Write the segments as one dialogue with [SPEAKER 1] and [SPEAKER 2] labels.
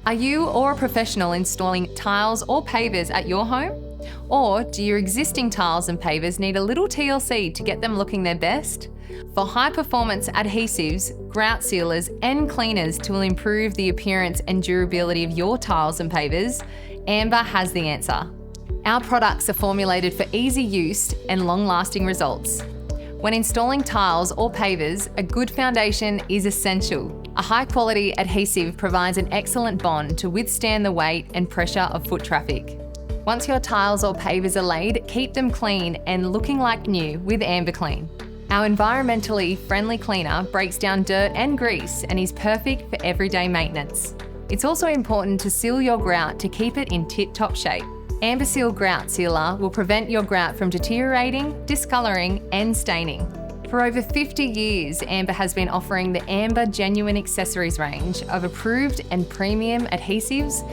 [SPEAKER 1] Are you or a professional installing tiles or pavers at your home? Or do your existing tiles and pavers need a little TLC to get them looking their best? For high-performance adhesives, grout sealers and cleaners to improve the appearance and durability of your tiles and pavers, Amber has the answer. Our products are formulated for easy use and long-lasting results. When installing tiles or pavers, a good foundation is essential. A high-quality adhesive provides an excellent bond to withstand the weight and pressure of foot traffic. Once your tiles or pavers are laid, keep them clean and looking like new with Amberclean. Our environmentally friendly cleaner breaks down dirt and grease and is perfect for everyday maintenance. It's also important to seal your grout to keep it in tip-top shape. Amberseal Grout Sealer will prevent your grout from deteriorating, discolouring and staining. For over 50 years, Amber has been offering the Amber Genuine Accessories range of approved and premium adhesives,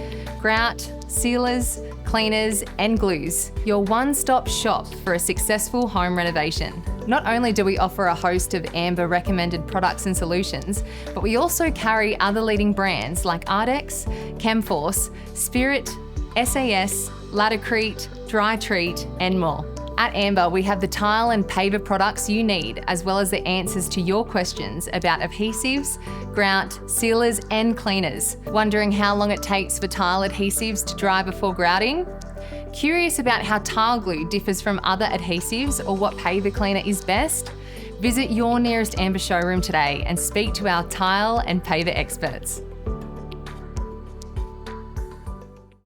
[SPEAKER 1] grout, sealers, cleaners and glues, your one-stop shop for a successful home renovation. Not only do we offer a host of Amber recommended products and solutions, but we also carry other leading brands like Ardex, Chemforce, Spirit, SAS, Laddercrete, Dry Treat and more. At Amber, we have the tile and paver products you need, as well as the answers to your questions about adhesives, grout, sealers and cleaners. Wondering how long it takes for tile adhesives to dry before grouting? Curious about how tile glue differs from other adhesives or what paver cleaner is best? Visit your nearest Amber showroom today and speak to our tile and paver experts.